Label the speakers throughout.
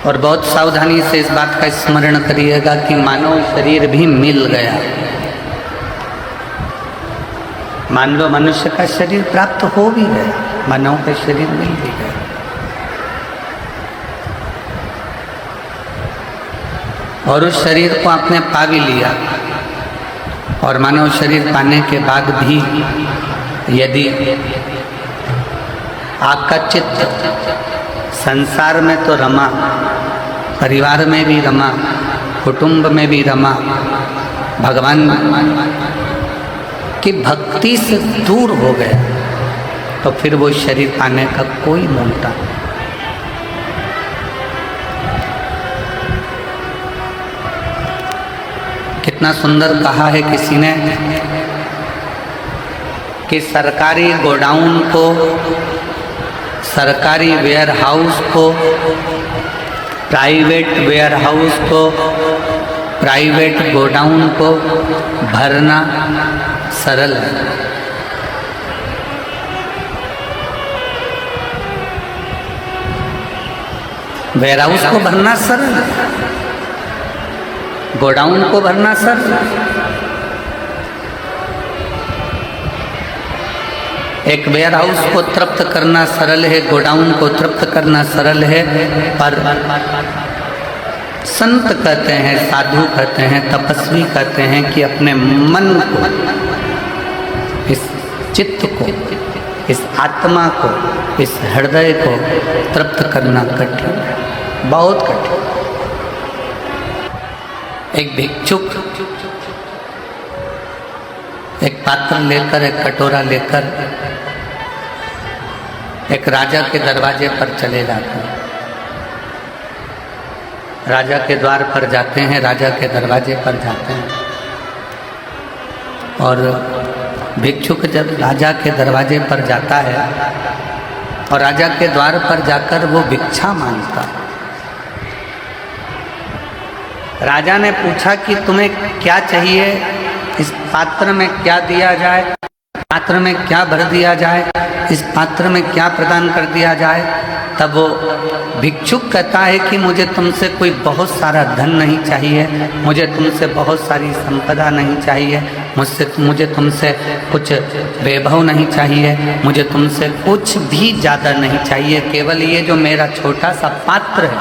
Speaker 1: और बहुत सावधानी से इस बात का स्मरण करिएगा कि मानव शरीर भी मिल गया। मान लो मनुष्य का शरीर प्राप्त हो भी गया, मानव का शरीर मिल भी गया, और उस शरीर को आपने पा भी लिया। और मानव शरीर पाने के बाद भी यदि आपका चित्त संसार में तो रमा, परिवार में भी रमा, कुटुंब में भी रमा, भगवान की भक्ति से दूर हो गया, तो फिर वो शरीर पाने का कोई मोटा। कितना सुंदर कहा है किसी ने कि सरकारी गोडाउन को, सरकारी वेयरहाउस को, प्राइवेट वेयरहाउस को, प्राइवेट गोडाउन को भरना सरल है। वेयरहाउस को भरना सरल है, गोडाउन को भरना सरल है। एक वेयरहाउस को तृप्त करना सरल है, गोडाउन को तृप्त करना सरल है, पर संत कहते हैं, साधु कहते हैं, तपस्वी कहते हैं कि अपने मन को, इस चित्त को, इस आत्मा को, इस हृदय को तृप्त करना कठिन है, बहुत कठिन। एक भिक्षुक एक पात्र लेकर, एक कटोरा लेकर एक राजा के दरवाजे पर चले जाते हैं। राजा के द्वार पर जाते हैं, राजा के दरवाजे पर जाते हैं, और भिक्षुक जब राजा के दरवाजे पर जाता है और राजा के द्वार पर जाकर वो भिक्षा मांगता है। राजा ने पूछा कि तुम्हें क्या चाहिए, इस पात्र में क्या दिया जाए, पात्र में क्या भर दिया जाए, इस पात्र में क्या प्रदान कर दिया जाए। तब वो भिक्षुक कहता है कि मुझे तुमसे कोई बहुत सारा धन नहीं चाहिए, मुझे तुमसे बहुत सारी संपदा नहीं चाहिए, मुझे तुमसे कुछ वैभव नहीं चाहिए, मुझे तुमसे कुछ भी ज़्यादा नहीं चाहिए, केवल ये जो मेरा छोटा सा पात्र है,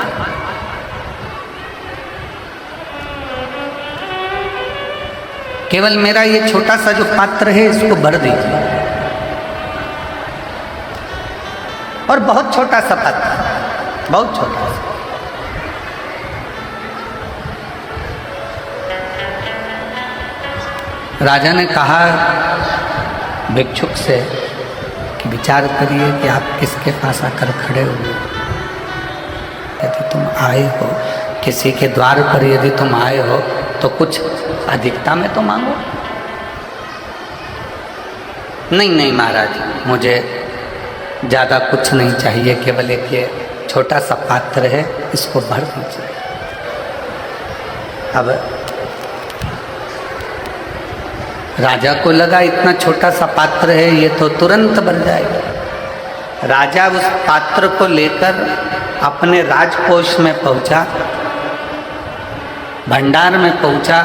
Speaker 1: केवल मेरा ये छोटा सा जो पात्र है इसको भर दीजिए। और बहुत छोटा सा पात्र, बहुत छोटा सा। राजा ने कहा भिक्षुक से कि विचार करिए कि आप किसके पास आकर खड़े हुए। यदि तुम आए हो, किसी के द्वार पर यदि तुम आए हो तो कुछ अधिकता में तो मांगो। नहीं नहीं महाराज, मुझे ज़्यादा कुछ नहीं चाहिए, केवल एक ये छोटा सा पात्र है, इसको भर दीजिए। अब राजा को लगा इतना छोटा सा पात्र है, ये तो तुरंत भर जाएगा। राजा उस पात्र को लेकर अपने राजकोष में पहुंचा, भंडार में पहुंचा।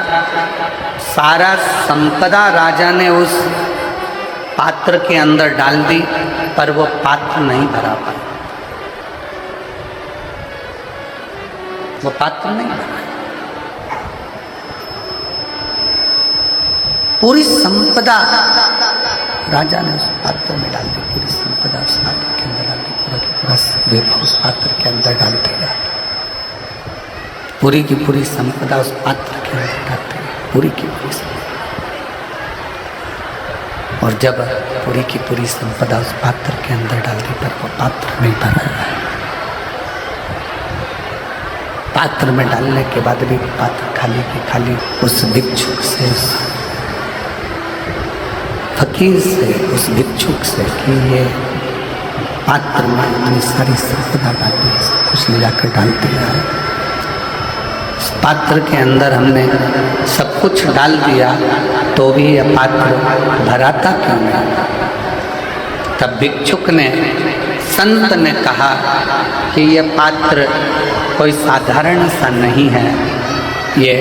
Speaker 1: सारा संपदा राजा ने उस पात्र के अंदर डाल दी, पर वो पात्र नहीं भरा पाया, वो पात्र नहीं भरा। पूरी संपदा राजा ने उस पात्र में डाल दी, पूरी संपदा उस पात्र के अंदर डाल दी, पूरा उस पात्र के अंदर डाल दिया, पूरी की पूरी संपदा उस पात्र के अंदर डालते हैं, पूरी की पूरी संपदा। और जब पूरी की पूरी संपदा उस पात्र के अंदर डाल दी, पर वो पात्र नहीं भरा है। पात्र में डालने के बाद भी पात्र खाली की खाली। उस भिक्षुक से, उस फकीर से, उस भिक्षुक से कि ये पात्र में अपनी सारी संपदा डाली, सब कुछ ले जाकर डाल दिया है, इस पात्र के अंदर हमने सब कुछ डाल दिया, तो भी यह पात्र भराता क्यों नहीं। तब भिक्षुक ने संत ने कहा कि यह पात्र कोई साधारण सा नहीं है, ये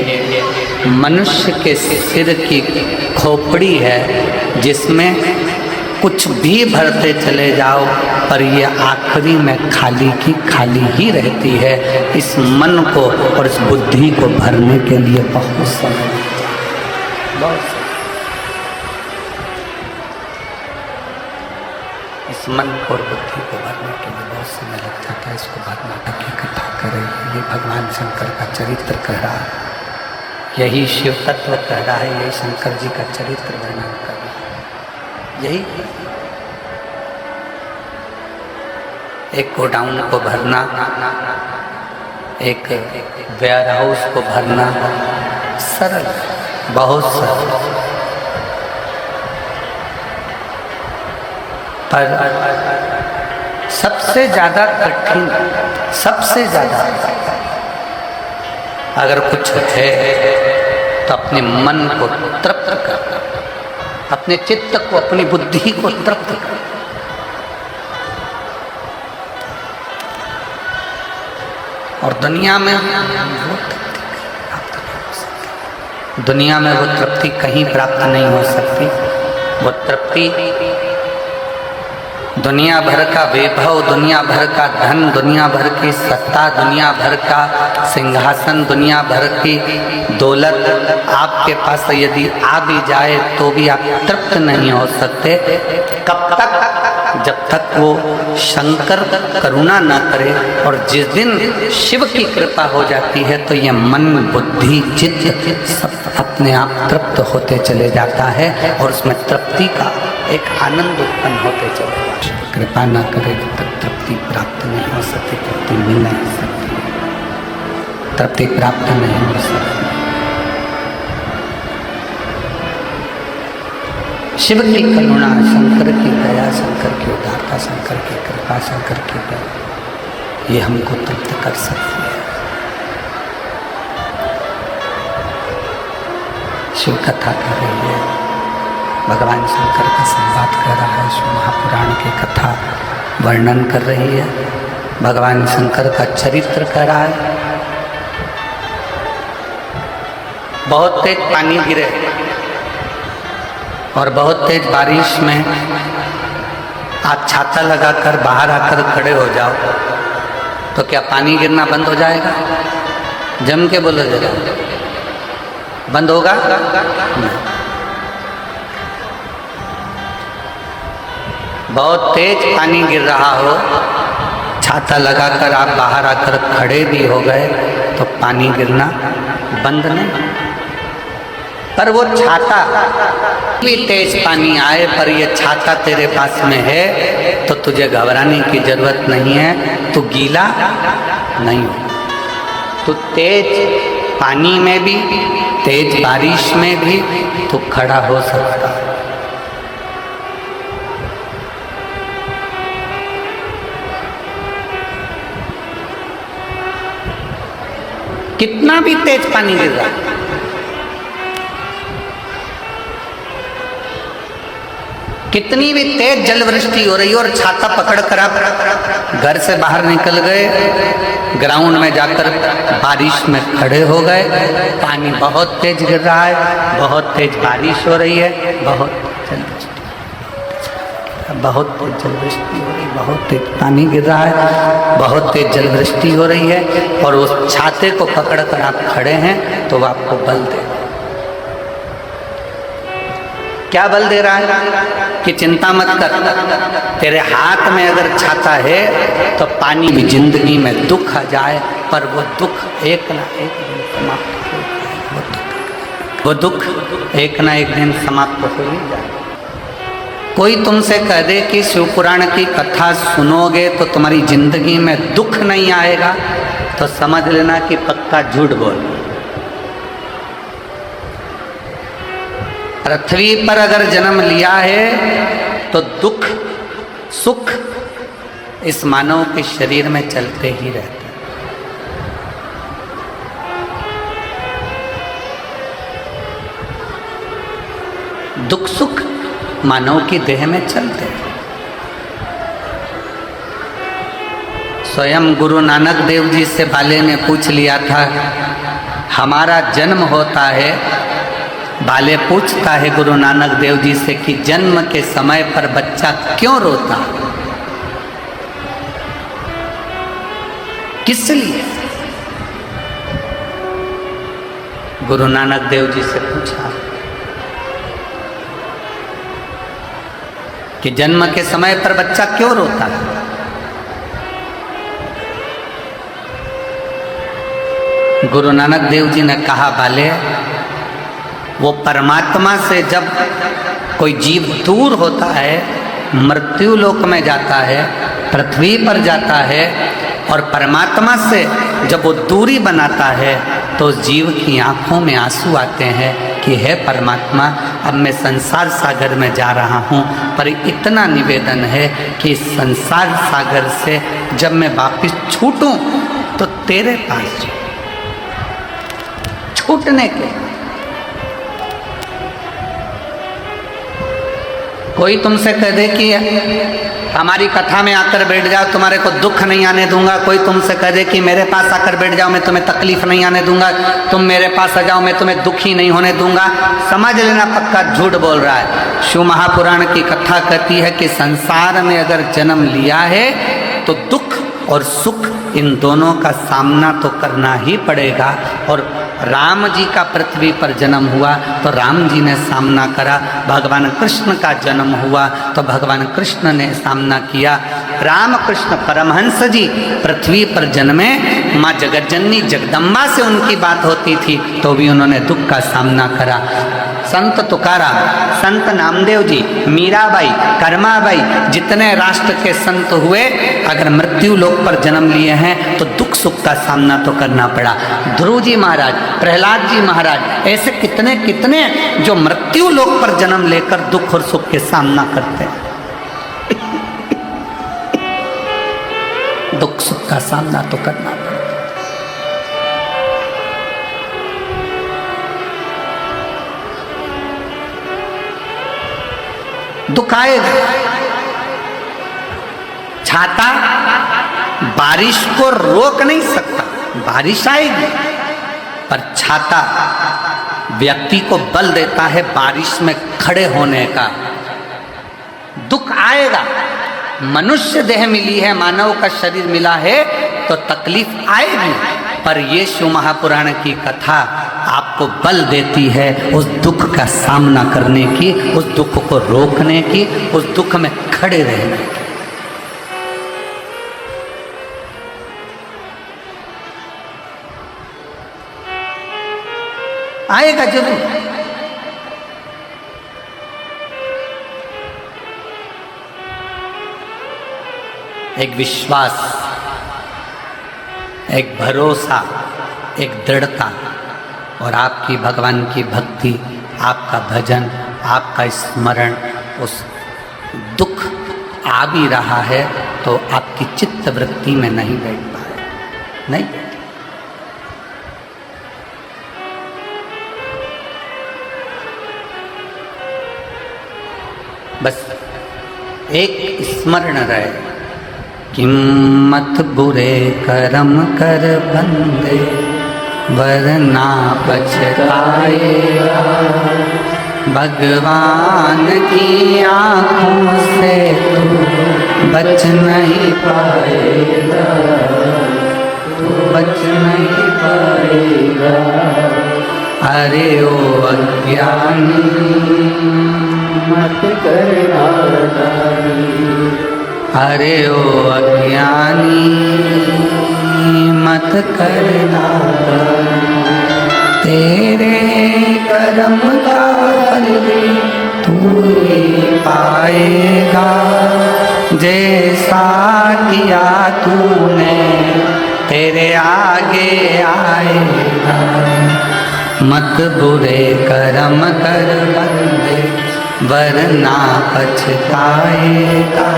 Speaker 1: मनुष्य के सिर की खोपड़ी है जिसमें कुछ भी भरते चले जाओ पर ये आखिरी में खाली की खाली ही रहती है। इस मन को और इस बुद्धि को भरने के लिए बहुत समय, इस मन को और बुद्धि को भरने के लिए बहुत समय लग जाता है। इसको भरना की कथा करें, ये भगवान शंकर का चरित्र कह रहा है, यही शिव तत्व कह रहा है, यही शंकर जी का चरित्र वर्णन कर रहा है। यही एक गोडाउन को भरना, एक वेयर हाउस को भरना सरल, बहुत सरल, पर सबसे ज्यादा कठिन, सबसे ज्यादा अगर कुछ है तो अपने मन को तृप्त करना, अपने चित्त को, अपनी बुद्धि को तृप्त करना। और दुनिया में वो दुनिया में वो तृप्ति कहीं प्राप्त नहीं हो सकती। वो तृप्ति दुनिया भर का वैभव, दुनिया भर का धन, दुनिया भर की सत्ता, दुनिया भर का सिंहासन, दुनिया भर की दौलत आपके पास यदि आ भी जाए तो भी आप तृप्त नहीं हो सकते। कब तक? जब तक वो शंकर करुणा न करे। और जिस दिन शिव की कृपा हो जाती है तो ये मन, बुद्धि, चित्त सब अपने आप तृप्त होते चले जाता है और उसमें तृप्ति का एक आनंद उत्पन्न होते चले जाता है। कृपा न करे तो तृप्ति प्राप्त नहीं हो सकती, तृप्ति मिल नहीं सकती, तृप्ति प्राप्त नहीं हो सकती। शिव की करुणा, शंकर की दया, शंकर की उदारता, शंकर की कृपा, शंकर की दया, ये हमको तृप्त कर सकती है। शिव कथा कर रही है, भगवान शंकर का संवाद कर रहा है, शिव महापुराण की कथा वर्णन कर रही है, भगवान शंकर का चरित्र कर रहा है। बहुत तेज पानी गिरे और बहुत तेज बारिश में आप छाता लगाकर बाहर आकर खड़े हो जाओ तो क्या पानी गिरना बंद हो जाएगा? जम के बोलो जरा, बंद होगा? नहीं। बहुत तेज पानी गिर रहा हो, छाता लगाकर आप बाहर आकर खड़े भी हो गए तो पानी गिरना बंद नहीं। पर वो छाता भी तेज पानी आए पर ये छाता तेरे पास में है तो तुझे घबराने की जरूरत नहीं है, तू गीला नहीं हो। तू तेज पानी में भी, तेज बारिश में भी तू खड़ा हो सकता है। कितना भी तेज पानी गिर रहा है, कितनी भी तेज जलवृष्टि हो रही है और छाता पकड़कर आप घर से बाहर निकल गए, ग्राउंड में जाकर बारिश में खड़े हो गए, पानी बहुत तेज गिर रहा है, बहुत तेज बारिश हो रही है, बहुत तेज जलवृष्टि हो रही है, बहुत तेज पानी गिर रहा है, बहुत तेज जलवृष्टि हो रही है और उस छाते को पकड़कर आप खड़े हैं तो वो आपको बल दे। क्या बल दे रहा है कि चिंता मत कर, तेरे हाथ में अगर छाता है तो पानी भी जिंदगी में दुख आ जाए पर वो दुख एक ना एक दिन समाप्त हो जाए, वो दुख एक ना एक दिन समाप्त हो ही जाए। कोई तुमसे कह दे कि शिवपुराण की कथा सुनोगे तो तुम्हारी जिंदगी में दुख नहीं आएगा तो समझ लेना कि पक्का झूठ बोल। पृथ्वी पर अगर जन्म लिया है तो दुख सुख इस मानव के शरीर में चलते ही रहते हैं। दुख सुख मानव की देह में चलते हैं। स्वयं गुरु नानक देव जी से बाले ने पूछ लिया था, हमारा जन्म होता है, बाले पूछता है गुरु नानक देव जी से कि जन्म के समय पर बच्चा क्यों रोता, किस लिए? गुरु नानक देव जी से पूछा कि जन्म के समय पर बच्चा क्यों रोता है? गुरु नानक देव जी ने कहा, बाले, वो परमात्मा से जब कोई जीव दूर होता है, मृत्यु लोक में जाता है, पृथ्वी पर जाता है, और परमात्मा से जब वो दूरी बनाता है तो उस जीव की आंखों में आंसू आते हैं कि हे परमात्मा, अब मैं संसार सागर में जा रहा हूँ, पर इतना निवेदन है कि इस संसार सागर से जब मैं वापिस छूटूं तो तेरे पास छूटने के। कोई तुमसे कह दे कि हमारी कथा में आकर बैठ जाओ, तुम्हारे को दुख नहीं आने दूंगा। कोई तुमसे कह दे कि मेरे पास आकर बैठ जाओ, मैं तुम्हें तकलीफ नहीं आने दूंगा। तुम मेरे पास आ जाओ, मैं तुम्हें दुखी नहीं होने दूंगा। समझ लेना पक्का झूठ बोल रहा है। शिव महापुराण की कथा कहती है कि संसार में अगर जन्म लिया है तो दुख और सुख इन दोनों का सामना तो करना ही पड़ेगा। और राम जी का पृथ्वी पर जन्म हुआ तो राम जी ने सामना करा, भगवान कृष्ण का जन्म हुआ तो भगवान कृष्ण ने सामना किया। राम कृष्ण परमहंस जी पृथ्वी पर जन्मे, माँ जगज्जननी जगदम्बा से उनकी बात होती थी तो भी उन्होंने दुख का सामना करा। संत तुकाराम, संत नामदेव जी, मीराबाई, कर्माबाई, जितने राष्ट्र के संत हुए, अगर मृत्यु लोक पर जन्म लिए हैं तो दुख सुख का सामना तो करना पड़ा। ध्रुव जी महाराज, प्रहलाद जी महाराज, ऐसे कितने कितने जो मृत्यु लोक पर जन्म लेकर दुख और सुख के सामना करते हैं। दुख सुख का सामना तो करना पड़ा। दुख आएगा। छाता बारिश को रोक नहीं सकता, बारिश आएगी, पर छाता व्यक्ति को बल देता है बारिश में खड़े होने का। दुख आएगा। मनुष्य देह मिली है, मानव का शरीर मिला है तो तकलीफ आएगी, पर ये शिव महापुराण की कथा आपको बल देती है उस दुख का सामना करने की, उस दुख को रोकने की, उस दुख में खड़े रहने की। आएगा जरूर। एक विश्वास, एक भरोसा, एक दृढ़ता, और आपकी भगवान की भक्ति, आपका भजन, आपका स्मरण, उस दुख आ भी रहा है तो आपकी चित्त वृत्ति में नहीं बैठ पाए, नहीं बैठ। बस एक स्मरण रहे, किम्मत बुरे कर्म कर बंदे, वरना पछताएगा। भगवान की आँखों से तू बच नहीं पाएगा, तू बच नहीं पाएगा। अरे ओ अज्ञानी मत करना नादानी, अरे ओ अज्ञानी मत करना नादानी। तेरे कर्म का फल भी तू ही पाएगा, जैसा किया तूने तेरे आगे आएगा। मत बुरे कर्म कर बंदे, वरना पछताएगा।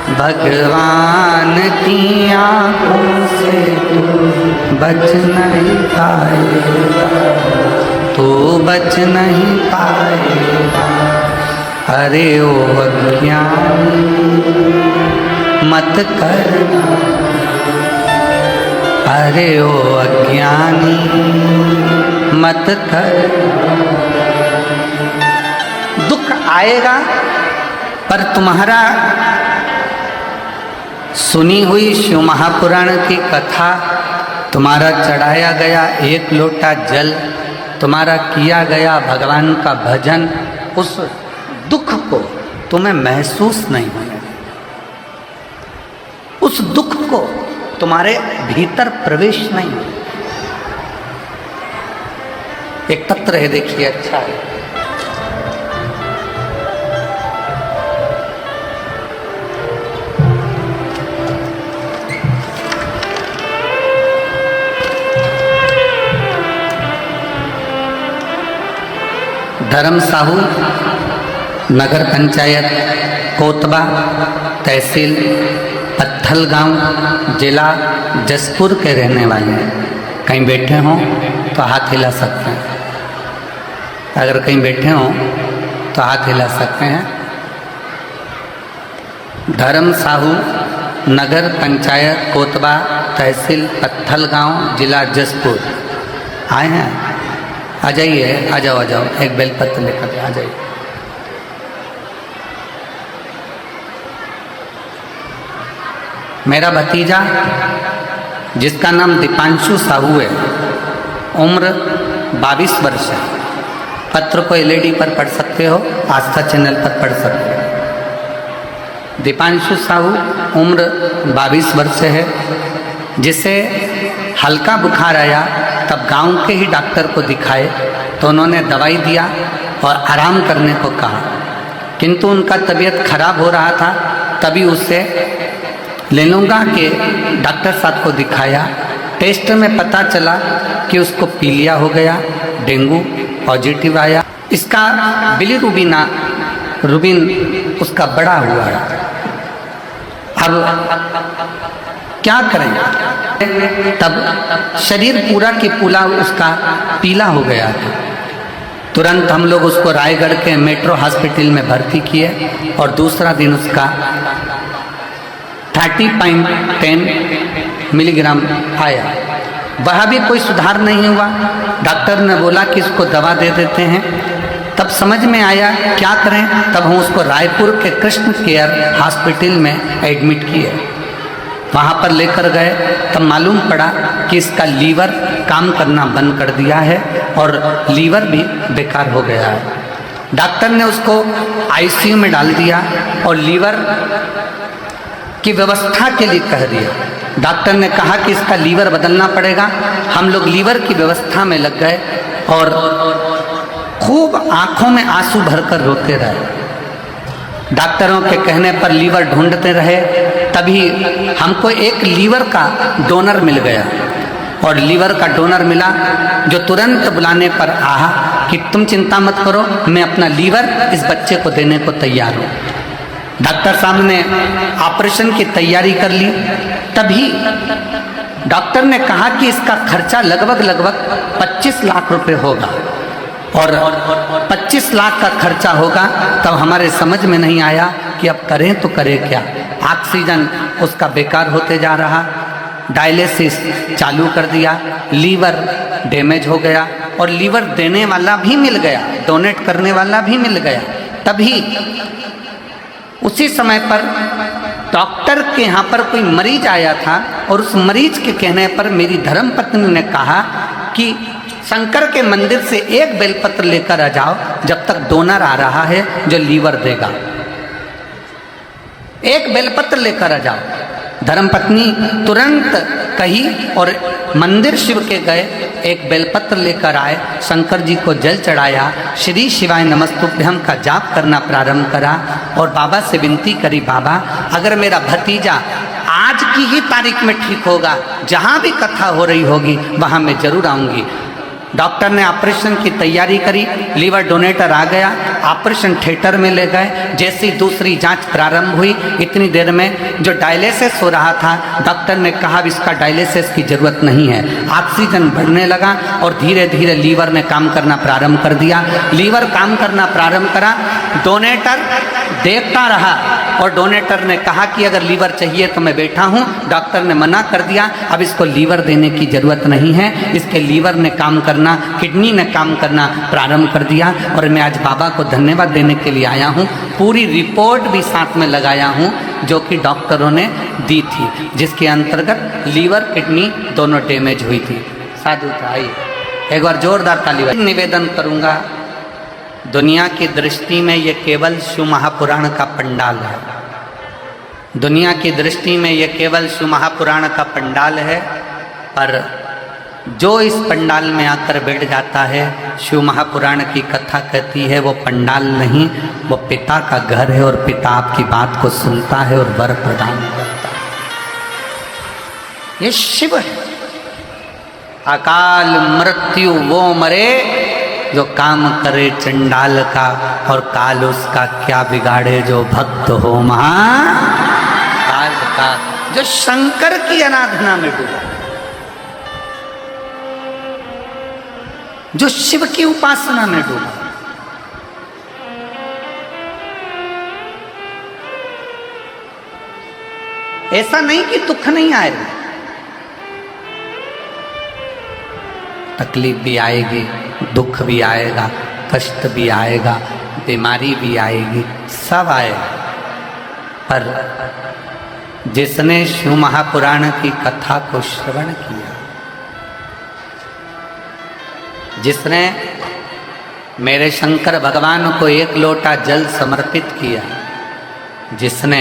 Speaker 1: भगवान की आँखों से तू बच नहीं पाएगा, तू बच नहीं पाएगा। अरे ओ अज्ञानी मत करना अरे ओ अज्ञानी मत कर। दुख आएगा पर तुम्हारा सुनी हुई शिव महापुराण की कथा, तुम्हारा चढ़ाया गया एक लोटा जल, तुम्हारा किया गया भगवान का भजन, उस दुख को तुम्हें महसूस नहीं होने, उस दुख को तुम्हारे भीतर प्रवेश नहीं। एक पत्र है, देखिए, अच्छा है। धर्म साहू, नगर पंचायत कोतबा, तहसील पत्थल गांव, जिला जसपुर के रहने वाले हैं। कहीं बैठे हों तो हाथ हिला सकते हैं। अगर कहीं बैठे हों तो हाथ हिला सकते हैं। धर्म साहू, नगर पंचायत कोतबा, तहसील पत्थल गांव, जिला जसपुर। आए हैं? आ जाइए, आ जाओ, आ जाओ, एक बेलपत्र लेकर आ जाइए। मेरा भतीजा जिसका नाम दीपांशु साहू है, उम्र 22 वर्ष है। पत्र को एलईडी पर पढ़ सकते हो, आस्था चैनल पर पढ़ सकते हो। दीपांशु साहू उम्र 22 वर्ष है, जिसे हल्का बुखार आया तब गांव के ही डॉक्टर को दिखाए तो उन्होंने दवाई दिया और आराम करने को कहा, किंतु उनका तबीयत खराब हो रहा था। तभी उससे लेलूंगा के डॉक्टर साहब को दिखाया। टेस्ट में पता चला कि उसको पीलिया हो गया, डेंगू पॉजिटिव आया। इसका बिलीरुबिन उसका बड़ा हुआ है। अब क्या करें? तब शरीर पूरा की पूरा उसका पीला हो गया था। तुरंत हम लोग उसको रायगढ़ के मेट्रो हॉस्पिटल में भर्ती किए और दूसरा दिन उसका 30.10 मिलीग्राम आया। वह भी कोई सुधार नहीं हुआ। डॉक्टर ने बोला कि इसको दवा दे देते हैं। तब समझ में आया क्या करें। तब हम उसको रायपुर के कृष्ण केयर हॉस्पिटल में एडमिट किए। वहाँ पर लेकर गए तब मालूम पड़ा कि इसका लीवर काम करना बंद कर दिया है और लीवर भी बेकार हो गया है। डॉक्टर ने उसको आईसीयू में डाल दिया और लीवर की व्यवस्था के लिए कह दिया। डॉक्टर ने कहा कि इसका लीवर बदलना पड़ेगा। हम लोग लीवर की व्यवस्था में लग गए और खूब आंखों में आंसू भरकर रोते रहे। डॉक्टरों के कहने पर लीवर ढूंढते रहे। तभी हमको एक लीवर का डोनर मिल गया और लीवर का डोनर मिला जो तुरंत बुलाने पर आहा कि तुम चिंता मत करो, मैं अपना लीवर इस बच्चे को देने को तैयार हूँ। डॉक्टर साहब ने ऑपरेशन की तैयारी कर ली। तभी डॉक्टर ने कहा कि इसका खर्चा लगभग 25 लाख रुपए होगा और 25 लाख का खर्चा होगा। तब हमारे समझ में नहीं आया कि अब करें तो करें क्या। ऑक्सीजन उसका बेकार होते जा रहा, डायलिसिस चालू कर दिया, लीवर डैमेज हो गया और लीवर देने वाला भी मिल गया, डोनेट करने वाला भी मिल गया। तभी उसी समय पर डॉक्टर के यहाँ पर कोई मरीज आया था और उस मरीज के कहने पर मेरी धर्मपत्नी ने कहा कि शंकर के मंदिर से एक बेलपत्र लेकर आ जाओ, जब तक डोनर आ रहा है जो लीवर देगा। एक बेलपत्र लेकर आ जाओ। धर्मपत्नी तुरंत कही और मंदिर शिव के गए, एक बेलपत्र लेकर आए, शंकर जी को जल चढ़ाया, श्री शिवाय नमस्तुभ्यम का जाप करना प्रारंभ करा और बाबा से विनती करी, बाबा अगर मेरा भतीजा आज की ही तारीख में ठीक होगा, जहाँ भी कथा हो रही होगी वहाँ मैं जरूर आऊँगी। डॉक्टर ने ऑपरेशन की तैयारी करी, लीवर डोनेटर आ गया, ऑपरेशन थिएटर में ले गए। जैसी दूसरी जांच प्रारंभ हुई, इतनी देर में जो डायलिसिस हो रहा था, डॉक्टर ने कहा इसका डायलिसिस की ज़रूरत नहीं है। ऑक्सीजन बढ़ने लगा और धीरे धीरे लीवर ने काम करना प्रारंभ कर दिया। लीवर काम करना प्रारंभ करा, डोनेटर देखता रहा और डोनेटर ने कहा कि अगर लीवर चाहिए तो मैं बैठा हूँ। डॉक्टर ने मना कर दिया, अब इसको लीवर देने की ज़रूरत नहीं है। इसके लीवर ने काम करना, किडनी ने काम करना प्रारंभ कर दिया। और मैं आज बाबा को धन्यवाद देने के लिए आया हूँ। पूरी रिपोर्ट भी साथ में लगाया हूँ जो कि डॉक्टरों ने दी थी, जिसके अंतर्गत लीवर किडनी दोनों डैमेज हुई थी। साधु भाई एक बार जोरदार ताली बजाइए। निवेदन करूँगा, दुनिया की दृष्टि में ये केवल शिव महापुराण का पंडाल है। दुनिया की दृष्टि में ये केवल शिव महापुराण का पंडाल है, पर जो इस पंडाल में आकर बैठ जाता है, शिव महापुराण की कथा कहती है, वो पंडाल नहीं, वो पिता का घर है और पिता आपकी बात को सुनता है और वर प्रदान करता है। ये शिव है। अकाल मृत्यु वो मरे जो काम करे चंडाल का, और काल उसका क्या बिगाड़े जो भक्त हो महाकाल का। जो शंकर की आराधना में डूबा, जो शिव की उपासना में डूबा, ऐसा नहीं कि दुख नहीं आएगा, तकलीफ भी आएगी, दुख भी आएगा, कष्ट भी आएगा, बीमारी भी आएगी, सब आएगा। पर जिसने शिव महापुराण की कथा को श्रवण किया, जिसने मेरे शंकर भगवान को एक लोटा जल समर्पित किया, जिसने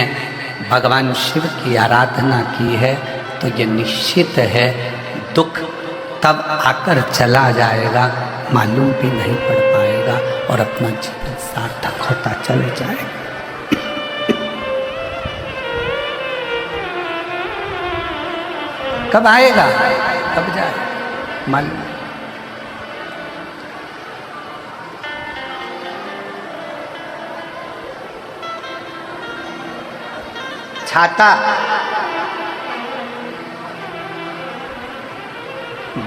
Speaker 1: भगवान शिव की आराधना की है, तो ये निश्चित है दुख तब आकर चला जाएगा, मालूम भी नहीं पड़ पाएगा और अपना जीवन सार्थक होता चले जाएगा। कब आएगा, कब जाएगा, मालूम। छाता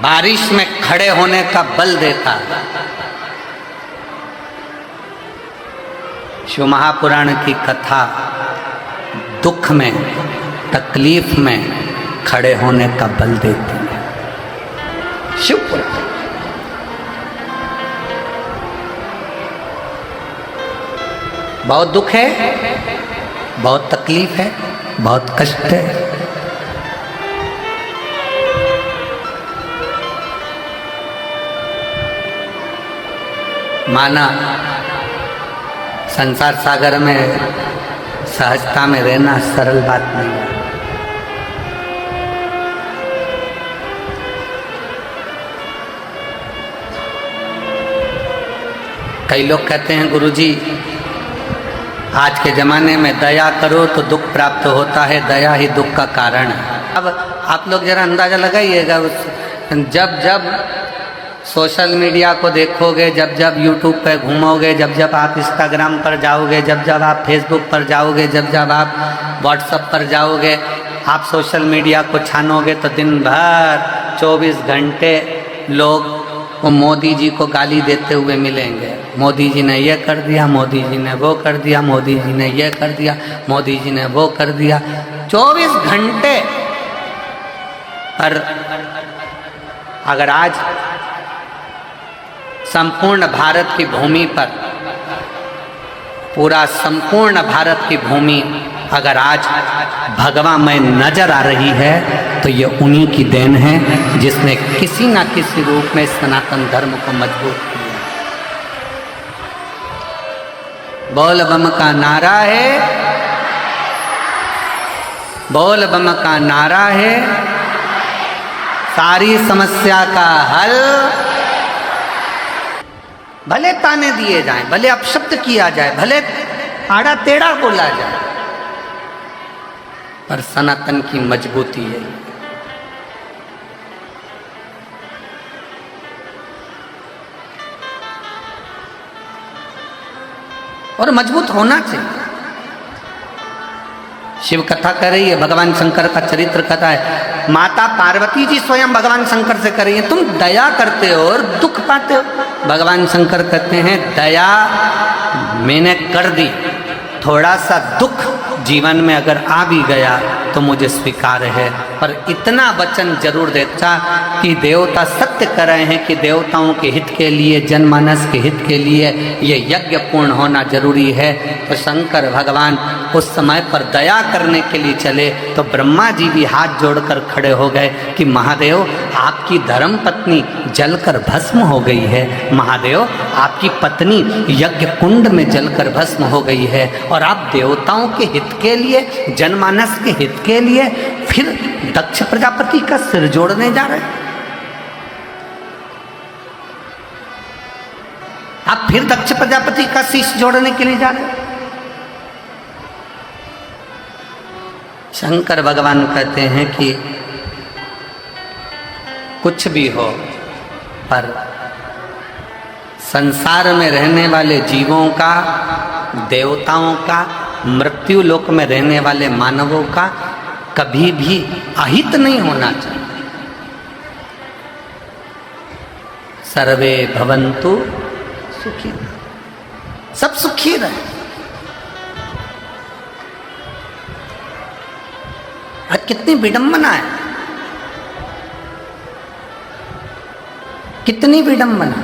Speaker 1: बारिश में खड़े होने का बल देता है। शिव महापुराण की कथा दुख में, तकलीफ में खड़े होने का बल देती है। शिव पुराण बहुत दुख है, बहुत तकलीफ है, बहुत कष्ट है, माना संसार सागर में सहजता में रहना सरल बात नहीं है। कई लोग कहते हैं गुरुजी आज के ज़माने में दया करो तो दुख प्राप्त होता है, दया ही दुख का कारण है। अब आप लोग जरा अंदाज़ा लगाइएगा, जब जब सोशल मीडिया को देखोगे, जब जब यूट्यूब पर घूमोगे, जब जब आप इंस्टाग्राम पर जाओगे, जब जब आप फेसबुक पर जाओगे, जब जब आप व्हाट्सएप पर जाओगे, आप सोशल मीडिया को छानोगे तो दिन भर 24 घंटे लोग वो मोदी जी को गाली देते हुए मिलेंगे। मोदी जी ने ये कर दिया, मोदी जी ने वो कर दिया, मोदी जी ने ये कर दिया, मोदी जी ने वो कर दिया, 24 घंटे। पर अगर आज संपूर्ण भारत की भूमि पर, पूरा संपूर्ण भारत की भूमि अगर आज भगवामय नजर आ रही है तो ये उन्हीं की देन है जिसने किसी ना किसी रूप में सनातन धर्म को मजबूत किया। बोल बम का नारा है, बोल बम का नारा है, सारी समस्या का हल। भले ताने दिए जाएं, भले अपशब्द किया जाए, भले आड़ा टेढ़ा बोला जाए, पर सनातन की मजबूती है। और मजबूत होना चाहिए। शिव कथा कर रही है, भगवान शंकर का चरित्र कथा है। माता पार्वती जी स्वयं भगवान शंकर से कर रही है, तुम दया करते हो और दुख पाते हो। भगवान शंकर कहते हैं दया मैंने कर दी, थोड़ा सा दुख जीवन में अगर आ भी गया तो मुझे स्वीकार है, पर इतना वचन जरूर देता कि देवता सत्य कर रहे हैं कि देवताओं के हित के लिए, जनमानस के हित के लिए ये यज्ञ पूर्ण होना जरूरी है। तो शंकर भगवान उस समय पर दया करने के लिए चले तो ब्रह्मा जी भी हाथ जोड़कर खड़े हो गए कि महादेव आपकी धर्म पत्नी जलकर भस्म हो गई है, महादेव आपकी पत्नी यज्ञ कुंड में जलकर भस्म हो गई है, और आप देवताओं के हित के लिए, जनमानस के हित के लिए फिर दक्ष प्रजापति का सिर जोड़ने जा रहे हैं। आप फिर दक्ष प्रजापति का शीश जोड़ने के लिए जा रहे हैं। शंकर भगवान कहते हैं कि कुछ भी हो, पर संसार में रहने वाले जीवों का, देवताओं का, मृत्यु लोक में रहने वाले मानवों का कभी भी अहित नहीं होना चाहिए। सर्वे भवन्तु सुखी, सब सुखी रहे। आज कितनी विडंबना है, कितनी विडंबना।